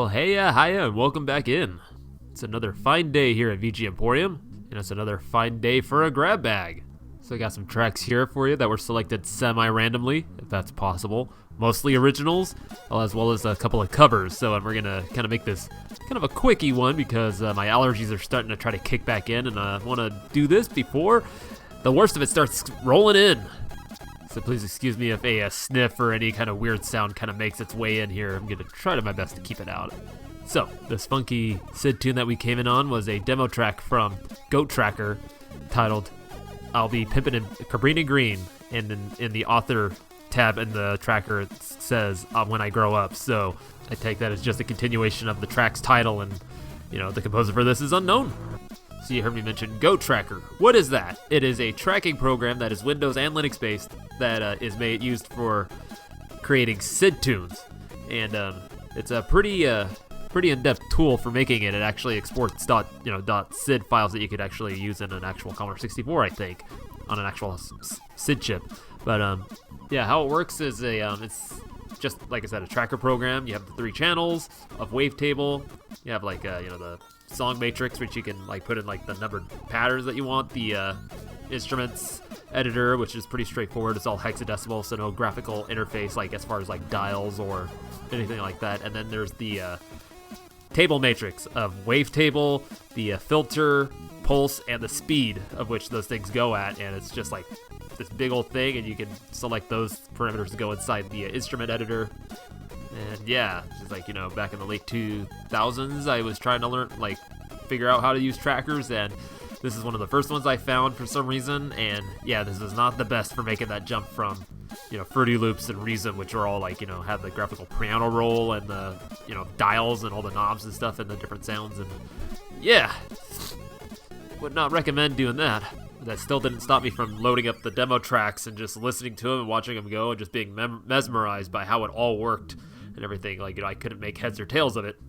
Well, hey, hiya, and welcome back in. It's another fine day here at VG Emporium, and it's another fine day for a grab bag. So I got some tracks here for you that were selected semi-randomly, if that's possible. Mostly originals, as well as a couple of covers. So we're going to kind of make this kind of a quickie one because my allergies are starting to try to kick back in, and I want to do this before the worst of it starts rolling in. So please excuse me if a sniff or any kind of weird sound kind of makes its way in here. I'm going to try my best to keep it out. So this funky SID tune that we came in on was a demo track from Goat Tracker titled I'll Be Pimpin' in Cabrini Green, and in the author tab in the tracker it says When I Grow Up. So I take that as just a continuation of the track's title, and the composer for this is unknown. So you heard me mention Goat Tracker. What is that? It is a tracking program that is Windows and Linux based that is used for creating SID tunes, and it's a pretty in-depth tool for making it. It actually exports .SID files that you could actually use in an actual Commodore 64, I think, on an actual SID chip. But how it works is it's just like I said, a tracker program. You have the 3 channels of wavetable. You have the song matrix, which you can put in the numbered patterns that you want. The instruments editor, which is pretty straightforward. It's all hexadecimal, so no graphical interface as far as dials or anything like that. And then there's the table matrix of wavetable, the filter, pulse, and the speed of which those things go at. And it's just this big old thing, and you can select those parameters to go inside the instrument editor. And just back in the late 2000s, I was trying to figure out how to use trackers, and this is one of the first ones I found for some reason. And this is not the best for making that jump from Fruity Loops and Reason, which are all have the graphical piano roll and the dials and all the knobs and stuff and the different sounds, and would not recommend doing that. That still didn't stop me from loading up the demo tracks and just listening to them and watching them go and just being mesmerized by how it all worked and everything. I couldn't make heads or tails of it.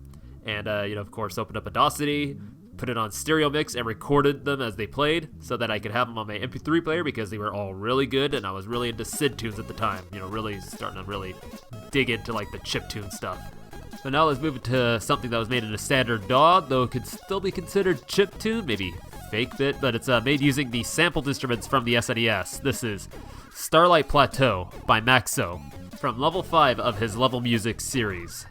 And, of course, opened up Audacity, put it on stereo mix, and recorded them as they played so that I could have them on my MP3 player because they were all really good, and I was really into SID tunes at the time. Really starting to really dig into, the chiptune stuff. So now let's move to something that was made in a standard DAW, though it could still be considered chiptune, maybe fake bit, but it's made using the sampled instruments from the SNES. This is Starlight Plateau by Maxo from level 5 of his Level Music series.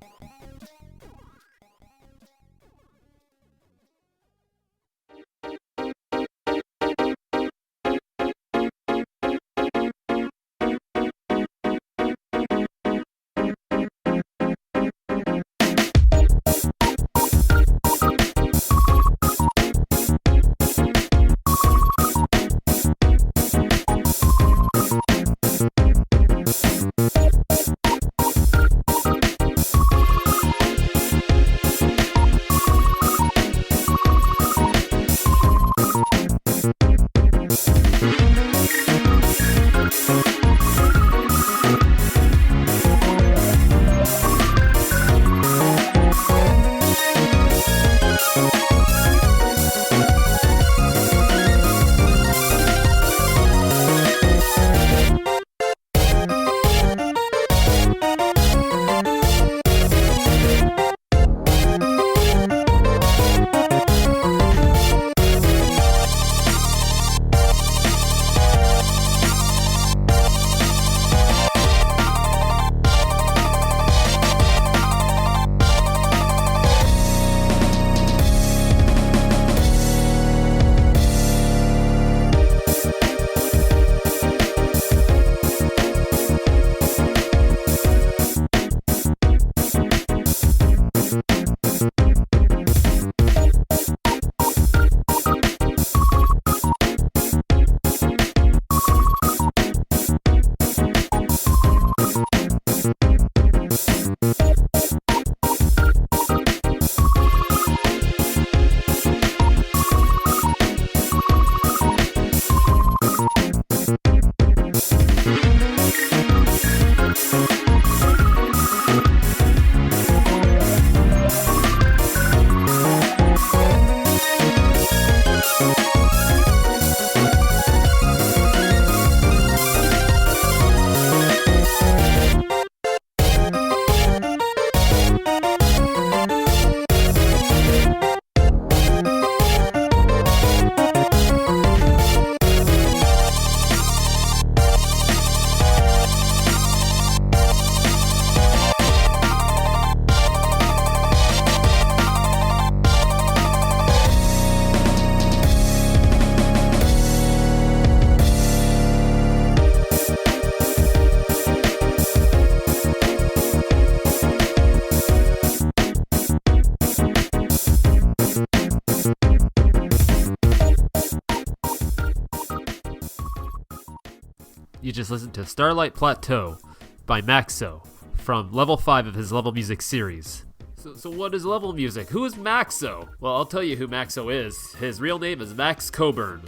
You just listened to Starlight Plateau by Maxo from level 5 of his Level Music series. So what is level music? Who is Maxo? Well, I'll tell you who Maxo is. His real name is Max Coburn,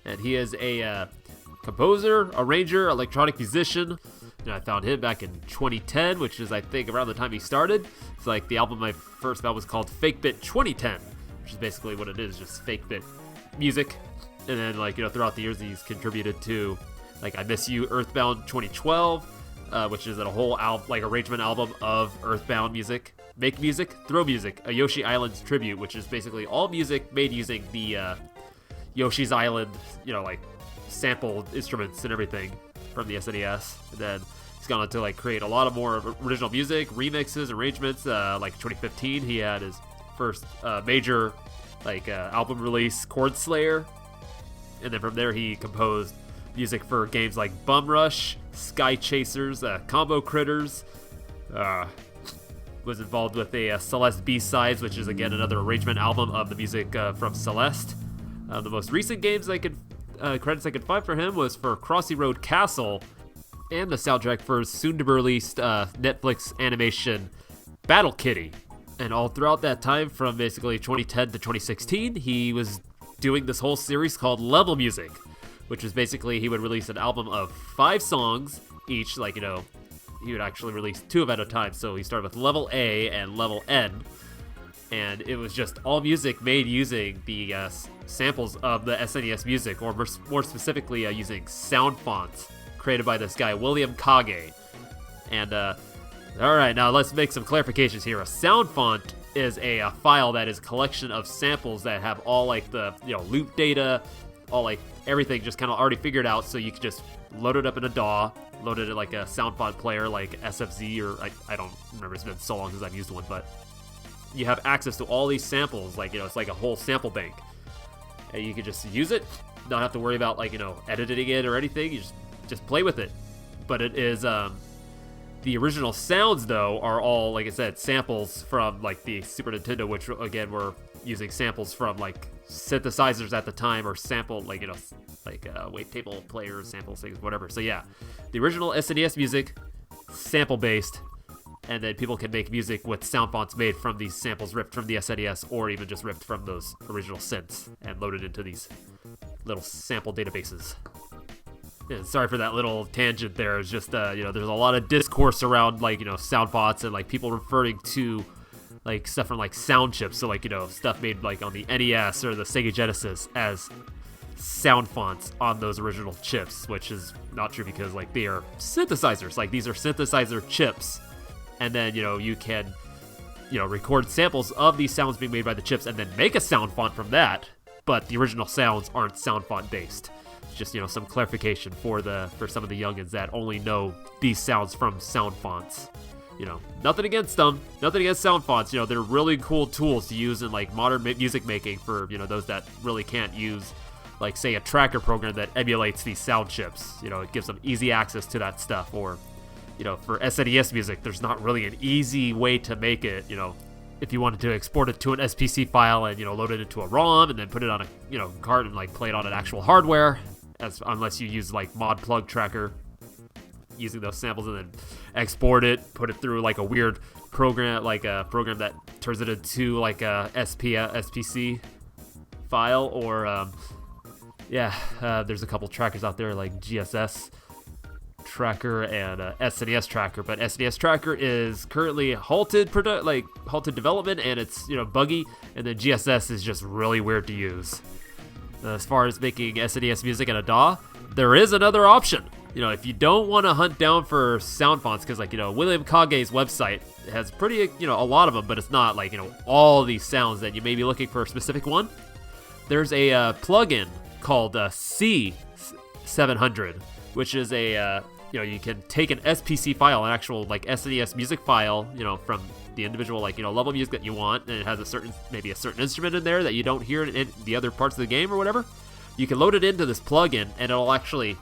and he is a composer, arranger, electronic musician. And I found him back in 2010, which is, I think, around the time he started. It's like the album I first found was called Fake Bit 2010, which is basically what it is, just fake bit music. And then, like, throughout the years, he's contributed to, like, I Miss You, Earthbound 2012, which is a whole arrangement album of Earthbound music. Make Music, Throw Music, a Yoshi Island's tribute, which is basically all music made using the Yoshi's Island, sample instruments and everything from the SNES. And then he's gone on to create a lot of more original music, remixes, arrangements. Like 2015, he had his first major album release, Chord Slayer, and then from there he composed music for games like Bum Rush, Sky Chasers, Combo Critters. Was involved with a Celeste B-Sides, which is again another arrangement album of the music from Celeste. The most recent games credits I could find for him was for Crossy Road Castle and the soundtrack for his soon-to-be-released Netflix animation Battle Kitty. And all throughout that time, from basically 2010 to 2016, he was doing this whole series called Level Music, which was basically he would release an album of 5 songs each, he would actually release 2 of at a time. So he started with Level A and Level N, and it was just all music made using the samples of the SNES music, or more specifically using sound fonts created by this guy, William Kage. And alright, now let's make some clarifications here. A sound font is a file that is a collection of samples that have all the loop data, all everything just kind of already figured out, so you can just load it up in a DAW, load it in a sound font player like SFZ, or I don't remember, it's been so long since I've used one, but you have access to all these samples, it's like a whole sample bank, and you can just use it, not have to worry about editing it or anything. You just play with it. But it is the original sounds though are all, like I said, samples from the Super Nintendo, which again were using samples from synthesizers at the time, or sample wavetable players, sample things, whatever. So yeah, the original SNES music, sample based, and then people can make music with sound fonts made from these samples ripped from the SNES, or even just ripped from those original synths and loaded into these little sample databases. Yeah, sorry for that little tangent there. It's just there's a lot of discourse around sound fonts and people referring to stuff from sound chips, so stuff made on the NES or the Sega Genesis as sound fonts on those original chips, which is not true, because they are synthesizers. These are synthesizer chips, and then you can record samples of these sounds being made by the chips and then make a sound font from that, but the original sounds aren't sound font based. It's just some clarification for some of the youngins that only know these sounds from sound fonts. Nothing against them, nothing against sound fonts. They're really cool tools to use in modern music making for those that really can't use say a tracker program that emulates these sound chips. It gives them easy access to that stuff. Or for SNES music, there's not really an easy way to make it. If you wanted to export it to an SPC file and load it into a ROM and then put it on a card and play it on an actual hardware, unless you use Mod Plug Tracker, using those samples and then export it, put it through a weird program, a program that turns it into a SPC file, or there's a couple trackers out there like GSS Tracker and SNES Tracker, but SNES Tracker is currently halted development, and it's buggy, and then GSS is just really weird to use. As far as making SNES music in a DAW, there is another option. If you don't want to hunt down for sound fonts, because William Kage's website has pretty a lot of them, but it's not all these sounds that you may be looking for a specific one. There's a plugin called C700, which is a you can take an SPC file, an actual SNES music file, from the individual level music that you want, and it has a certain instrument in there that you don't hear in the other parts of the game or whatever. You can load it into this plugin, and it'll actually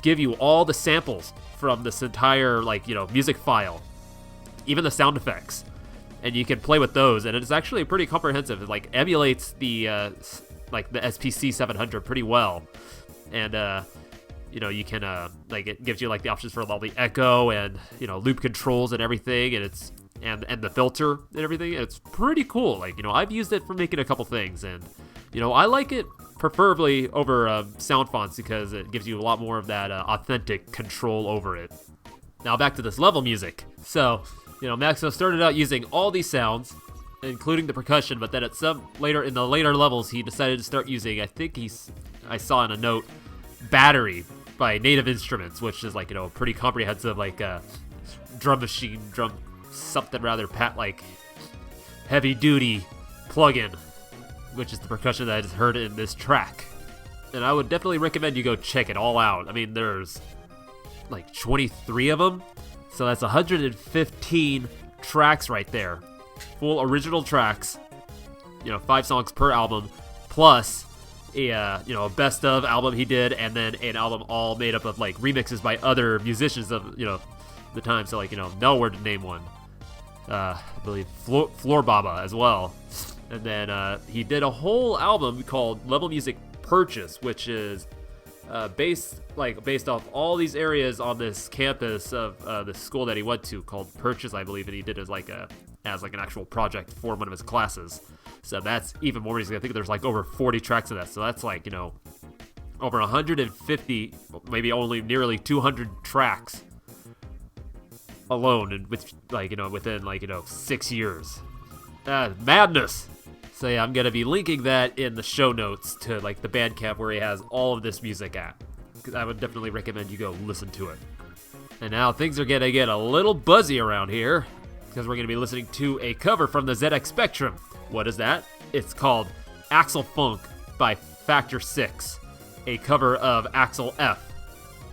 give you all the samples from this entire music file, even the sound effects, and you can play with those, and it's actually pretty comprehensive. It emulates the the SPC 700 pretty well, and you can like it gives you like the options for all the echo and loop controls and everything, and it's and the filter and everything. It's pretty cool. Like I've used it for making a couple things, and I like it preferably over sound fonts because it gives you a lot more of that authentic control over it. Now back to this level music. So Maxo started out using all these sounds, including the percussion, but then in the later levels he decided to start using, I saw in a note, battery by Native Instruments, which is like a pretty comprehensive like drum something rather like heavy duty plugin, which is the percussion that I just heard in this track. And I would definitely recommend you go check it all out. I mean, there's like 23 of them, so that's 115 tracks right there, full original tracks, 5 songs per album, plus a best of album he did, and then an album all made up of like remixes by other musicians of the time. So like nowhere to name one. I believe Floor Baba as well. And then he did a whole album called Level Music Purchase, which is based off all these areas on this campus of the school that he went to, called Purchase, I believe, and he did as like an actual project for one of his classes. So that's even more music. I think there's like over 40 tracks of that. So that's like over 150, maybe only nearly 200 tracks alone, and with within 6 years. Madness. So yeah, I'm gonna be linking that in the show notes to like the Bandcamp where he has all of this music at. Because I would definitely recommend you go listen to it. And now things are gonna get a little buzzy around here, because we're gonna be listening to a cover from the ZX Spectrum. What is that? It's called Axel Funk by Factor 6, a cover of Axel F,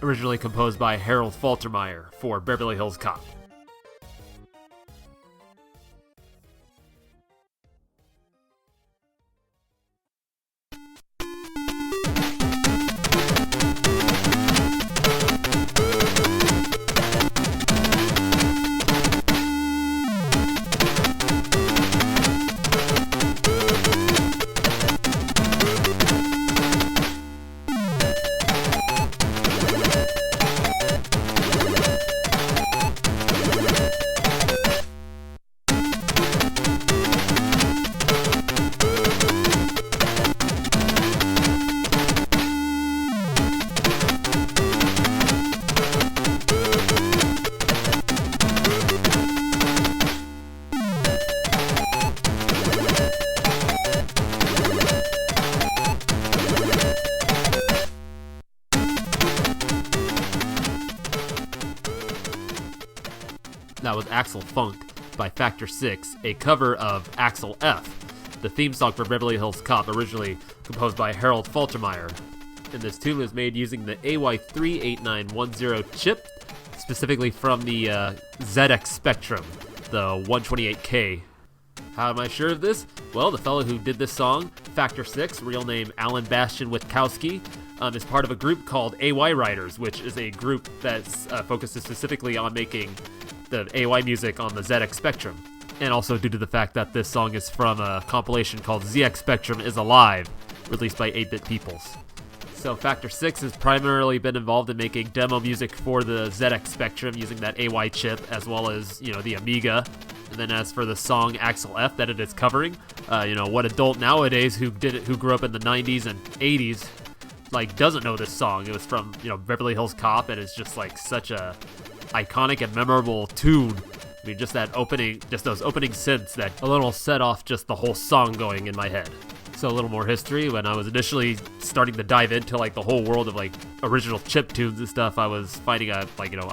originally composed by Harold Faltermeyer for Beverly Hills Cop. That was Axel Funk by Factor 6, a cover of Axel F, the theme song for Beverly Hills Cop, originally composed by Harold Faltermeyer. And this tune was made using the AY38910 chip, specifically from the ZX Spectrum, the 128K. How am I sure of this? Well, the fellow who did this song, Factor 6, real name Alan Bastian Witkowski, is part of a group called AY Writers, which is a group that focuses specifically on making the AY music on the ZX Spectrum. And also due to the fact that this song is from a compilation called ZX Spectrum is Alive, released by 8-Bit Peoples. So Factor 6 has primarily been involved in making demo music for the ZX Spectrum using that AY chip, as well as, the Amiga. And then as for the song Axel F that it is covering, what adult nowadays who grew up in the 90s and 80s, doesn't know this song? It was from, Beverly Hills Cop, and it's just such a iconic and memorable tune. I mean, just those opening synths that a little set off just the whole song going in my head. So a little more history. When I was initially starting to dive into the whole world of original chip tunes and stuff, I was finding I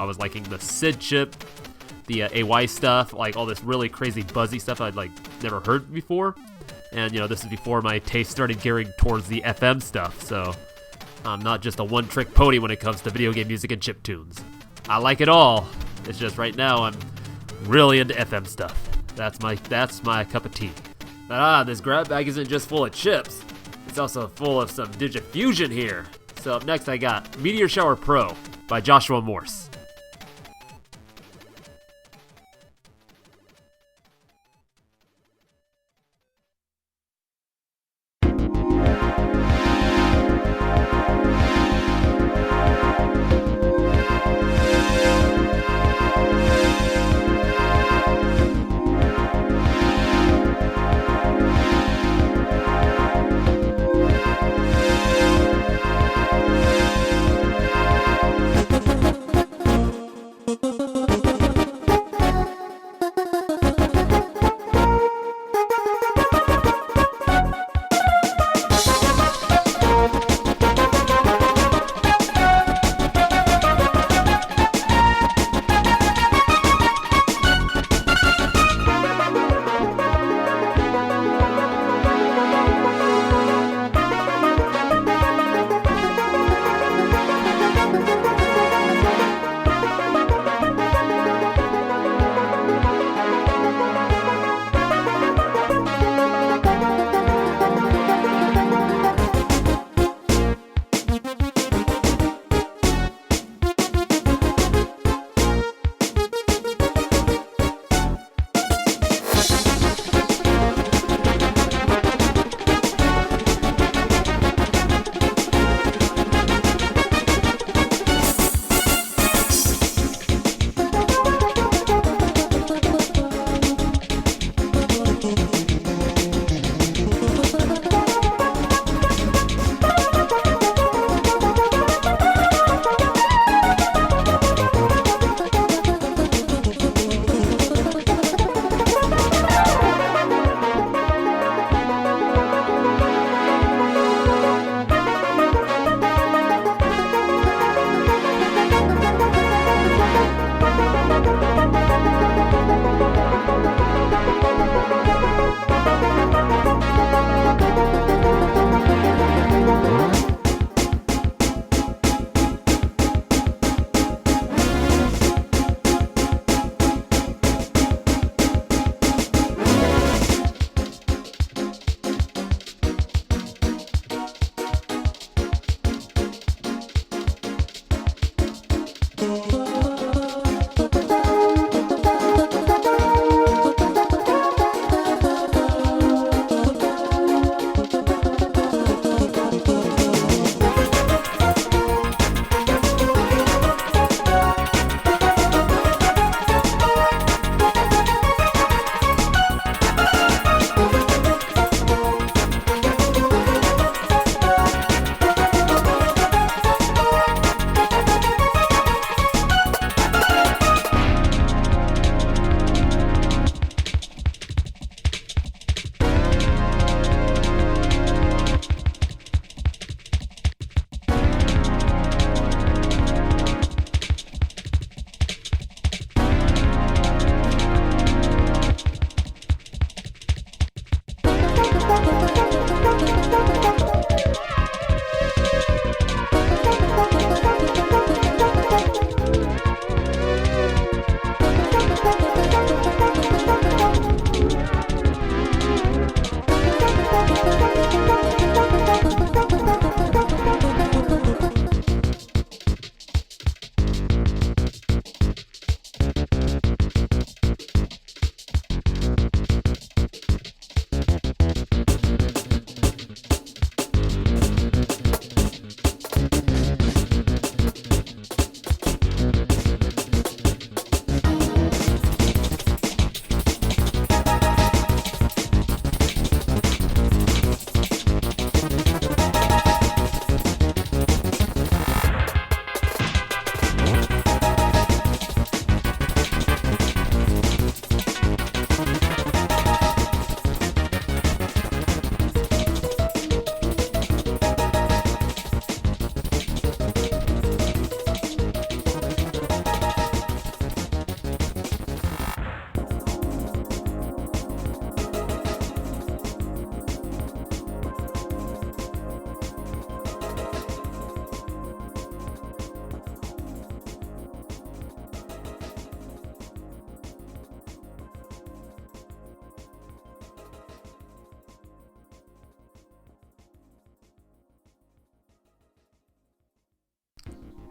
was liking the SID chip, the AY stuff, all this really crazy buzzy stuff I'd never heard before. And this is before my taste started gearing towards the FM stuff. So I'm not just a one-trick pony when it comes to video game music and chip tunes. I like it all. It's just right now I'm really into FM stuff. That's my cup of tea. But this grab bag isn't just full of chips. It's also full of some digifusion here. So up next I got Meteor Shower Pro by Joshua Morse.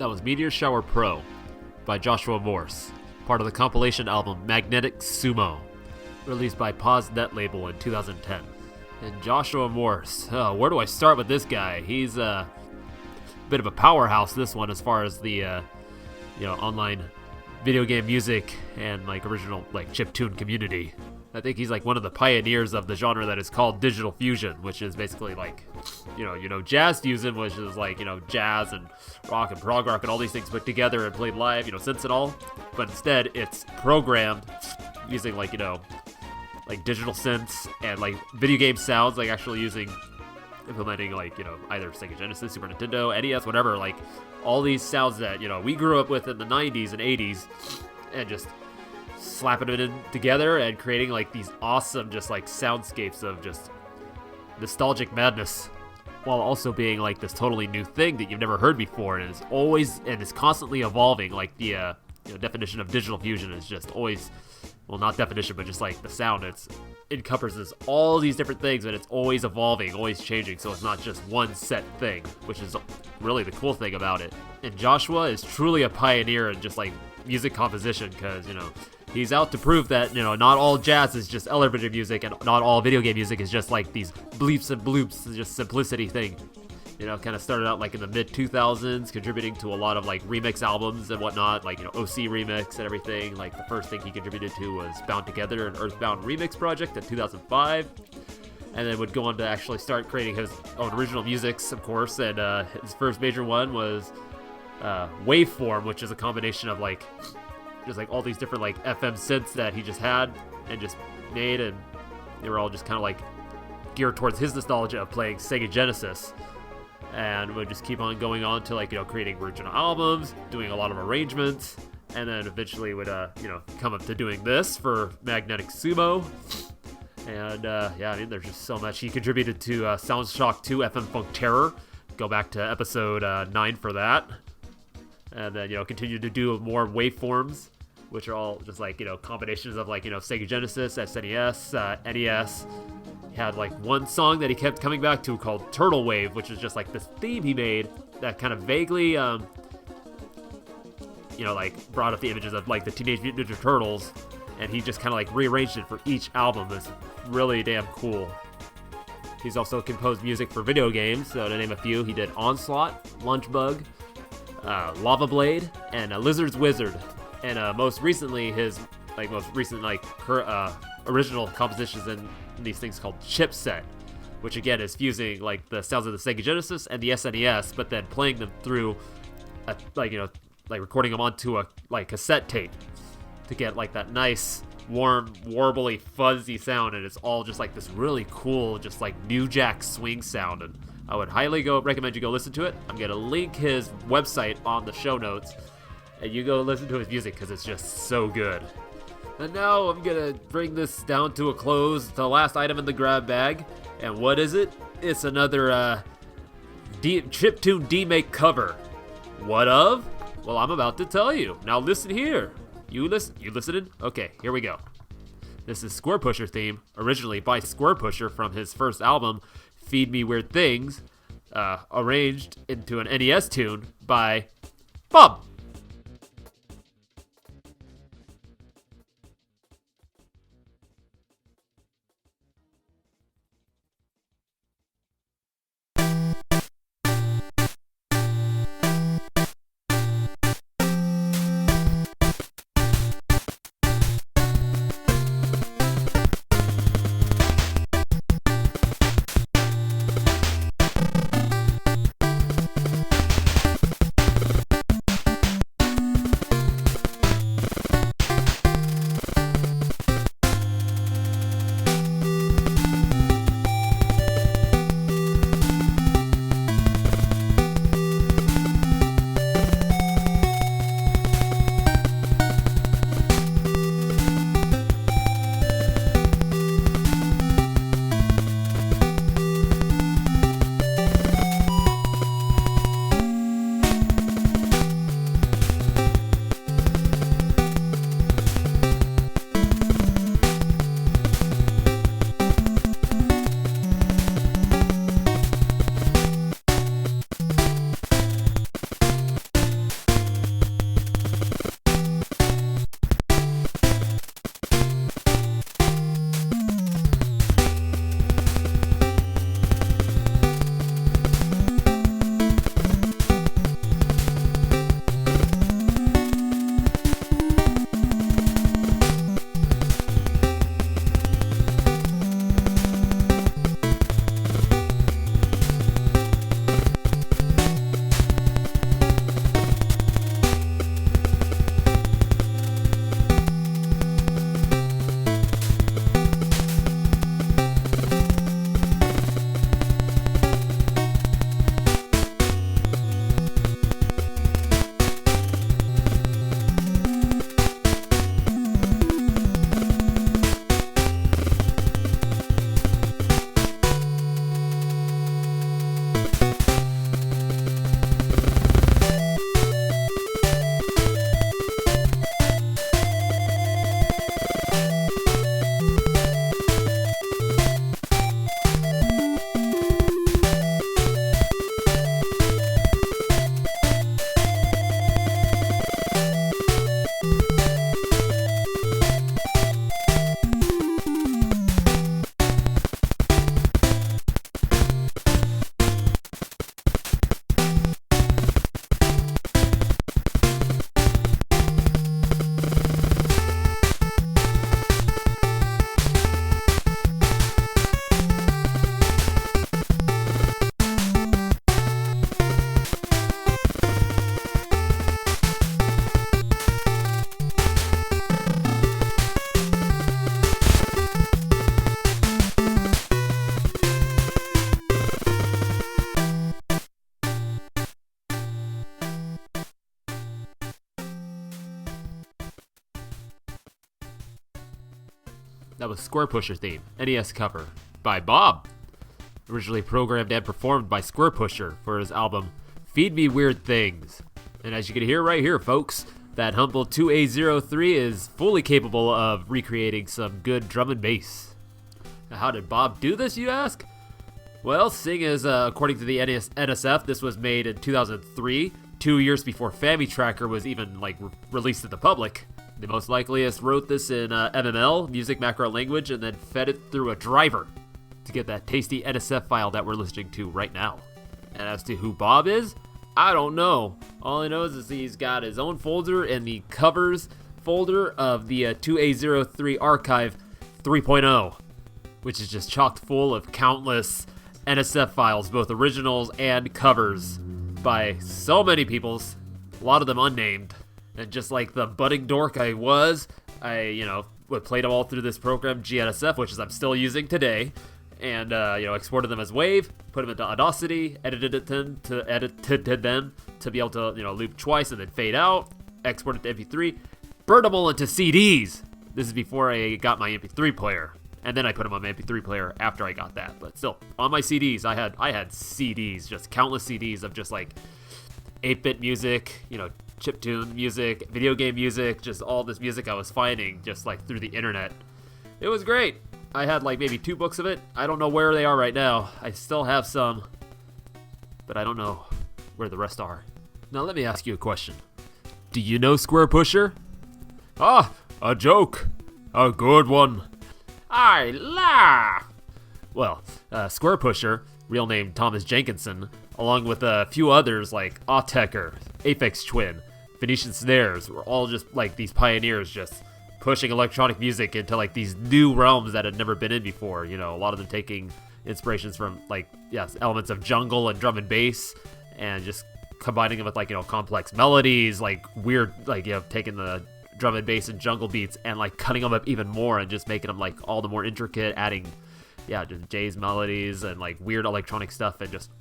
That was Meteor Shower Pro by Joshua Morse, part of the compilation album Magnetic Sumo, released by Pause Net label in 2010. And Joshua Morse, where do I start with this guy? He's a bit of a powerhouse, this one, as far as the online video game music and like original like chiptune community. I think he's like one of the pioneers of the genre that is called digital fusion, which is basically like, jazz fusion, which is like, jazz and rock and prog rock and all these things put together and played live, synths and all. But instead, it's programmed using like, like digital synths and like video game sounds, like actually implementing like, either Sega Genesis, Super Nintendo, NES, whatever, like all these sounds that, we grew up with in the 90s and 80s, and just slapping it in together and creating like these awesome just like soundscapes of just nostalgic madness, while also being like this totally new thing that you've never heard before, and it's constantly evolving. Like the definition of digital fusion is just always, well, not definition, but just like the sound, it encompasses all these different things, and it's always evolving, always changing, so it's not just one set thing, which is really the cool thing about it. And Joshua is truly a pioneer in just like music composition, because he's out to prove that not all jazz is just elevator music, and not all video game music is just like these bleeps and bloops, just simplicity thing. Kind of started out like in the mid 2000s, contributing to a lot of like remix albums and whatnot, like OC remix and everything. Like the first thing he contributed to was Bound Together, an Earthbound remix project in 2005, and then would go on to actually start creating his own original musics, of course. And his first major one was Waveform, which is a combination of like just like all these different like FM synths that he just had and just made, and they were all just kind of like geared towards his nostalgia of playing Sega Genesis, and would just keep on going on to like creating original albums, doing a lot of arrangements, and then eventually would come up to doing this for Magnetic Sumo. And there's just so much. He contributed to Soundshock 2 FM Funk Terror. Go back to episode 9 for that. And then continued to do more waveforms, which are all just like combinations of like Sega Genesis, SNES, NES. He had like one song that he kept coming back to called Turtle Wave, which is just like this theme he made that kind of vaguely like brought up the images of like the Teenage Mutant Ninja Turtles, and he just kind of like rearranged it for each album. It's really damn cool. He's also composed music for video games, so to name a few, he did Onslaught, Lunchbug, Lava Blade, and Lizard's Wizard. And most recently, his original compositions in these things called Chipset, which again is fusing like the sounds of the Sega Genesis and the SNES, but then playing them through recording them onto a like cassette tape to get like that nice warm, warbly, fuzzy sound. And it's all just like this really cool, just like New Jack swing sound. And I would highly recommend you go listen to it. I'm gonna link his website on the show notes, and you go listen to his music because it's just so good. And now I'm gonna bring this down to a close. The last item in the grab bag, and what is it? It's another chiptune D-Make cover. What of? Well, I'm about to tell you. Now listen here. You listening? Okay, here we go. This is Squarepusher Theme, originally by Squarepusher from his first album, Feed Me Weird Things, arranged into an NES tune by Bob. was Squarepusher Theme, NES cover by Bob. Originally programmed and performed by Squarepusher for his album Feed Me Weird Things. And as you can hear right here, folks, that humble 2A03 is fully capable of recreating some good drum and bass. Now, how did Bob do this, you ask? Well, seeing as, according to the NSF, this was made in 2003, 2 years before Family Tracker was even, released to the public. The most likeliest wrote this in MML, Music Macro Language, and then fed it through a driver to get that tasty NSF file that we're listening to right now. And as to who Bob is, I don't know. All I know is he's got his own folder in the covers folder of the 2A03 Archive 3.0, which is just chocked full of countless NSF files, both originals and covers, by so many peoples, a lot of them unnamed. And just like the budding dork I was, I played them all through this program, GNSF, which I'm still using today, and, exported them as WAV, put them into Audacity, edited them to be able to, loop twice and then fade out, export it to MP3, burned them all into CDs. This is before I got my MP3 player. And then I put them on my MP3 player after I got that. But still, on my CDs, I had CDs, just countless CDs of just 8-bit music, chiptune music, video game music, just all this music I was finding just through the internet. It was great. I had maybe 2 books of it. I don't know where they are right now. I still have some, but I don't know where the rest are. Now let me ask you a question. Do you know Squarepusher? Ah, a joke. A good one. I laugh. Well, Squarepusher, real name Thomas Jenkinson, along with a few others like Autechre, Aphex Twin, Venetian Snares, were all just these pioneers just pushing electronic music into these new realms that had never been in before. A lot of them taking inspirations from elements of jungle and drum and bass, and just combining them with complex melodies, weird, taking the drum and bass and jungle beats and cutting them up even more and just making them all the more intricate, adding just jazz melodies and weird electronic stuff and just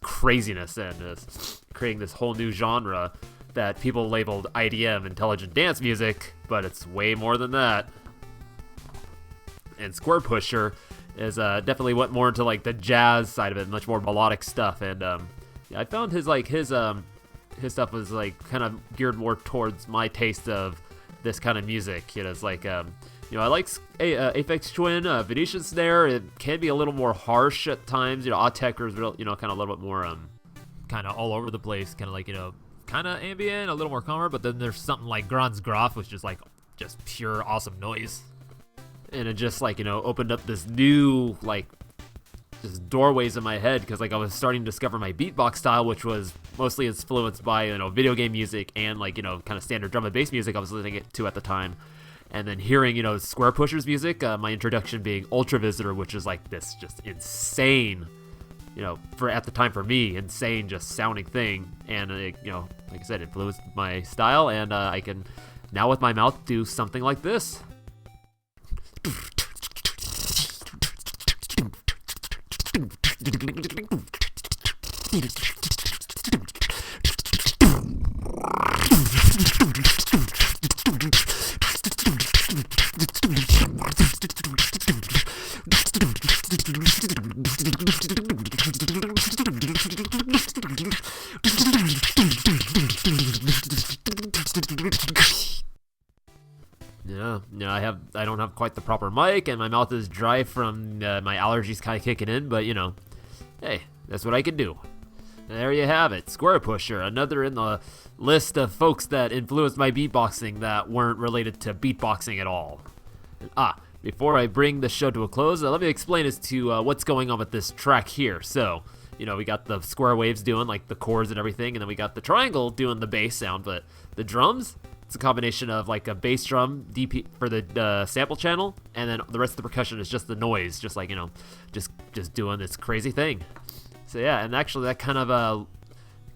craziness, and just creating this whole new genre that people labeled IDM, intelligent dance music, but it's way more than that. And Squarepusher is definitely went more into the jazz side of it, much more melodic stuff, and I found his stuff was kind of geared more towards my taste of this kind of music. It's I like Aphex Twin, Venetian Snare. It can be a little more harsh at times. Autechre is real, kind of a little bit more kind of all over the place, kind of kind of ambient, a little more calmer. But then there's something like Grans Graf, which is just pure awesome noise, and it just opened up this new just doorways in my head, because I was starting to discover my beatbox style, which was mostly influenced by video game music and kind of standard drum and bass music I was listening to at the time. And then hearing Squarepusher's music, my introduction being Ultra Visitor, which is this just insane, for at the time for me, insane just sounding thing, and it, like I said, influenced my style, and I can now with my mouth do something like this. I don't have quite the proper mic, and my mouth is dry from my allergies kind of kicking in, but hey, that's what I can do. And there you have it, Squarepusher, another in the list of folks that influenced my beatboxing that weren't related to beatboxing at all. And, before I bring the show to a close, let me explain as to what's going on with this track here. So, we got the square waves doing the chords and everything, and then we got the triangle doing the bass sound, but the drums, it's a combination of a bass drum DP for the sample channel, and then the rest of the percussion is just the noise, just just doing this crazy thing. So yeah, and actually that kind of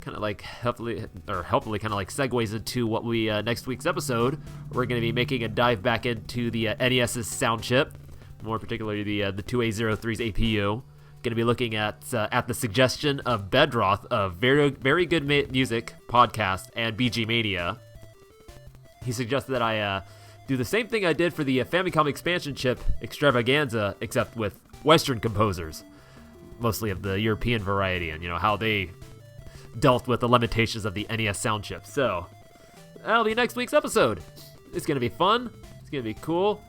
helpfully kind of segues into what we next week's episode. We're going to be making a dive back into the NES's sound chip, more particularly the 2A03's APU. Going to be looking at the suggestion of Bedroth of Very Good Music podcast and BG Mania. He suggested that I do the same thing I did for the Famicom expansion chip extravaganza, except with Western composers, mostly of the European variety, and how they dealt with the limitations of the NES sound chip. So that'll be next week's episode. It's gonna be fun. It's gonna be cool,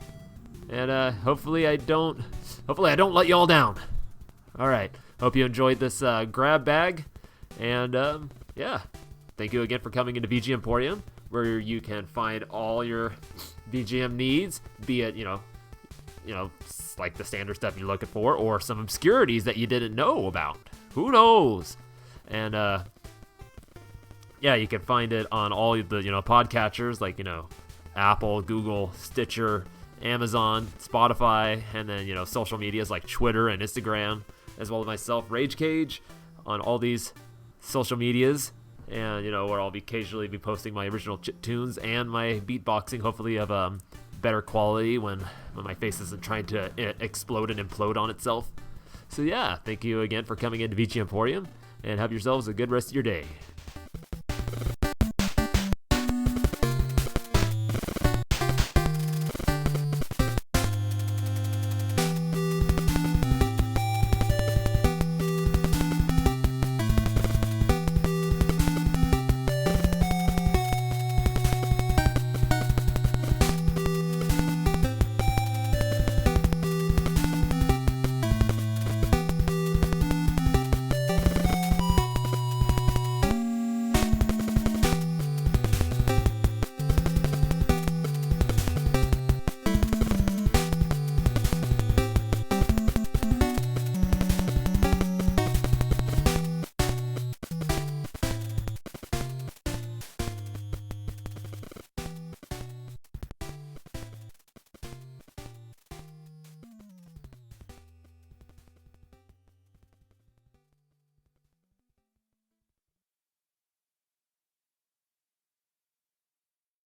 and hopefully I don't let you all down. All right. Hope you enjoyed this grab bag, and yeah, thank you again for coming into VG Emporium, where you can find all your VGM needs, be it like the standard stuff you're looking for, or some obscurities that you didn't know about. Who knows? And yeah, you can find it on all the podcatchers like Apple, Google, Stitcher, Amazon, Spotify, and then social medias like Twitter and Instagram, as well as myself, Rage Cage, on all these social medias. And where I'll occasionally be posting my original chip tunes and my beatboxing, hopefully of better quality when my face isn't trying to explode and implode on itself. So yeah, thank you again for coming into VG Emporium, and have yourselves a good rest of your day.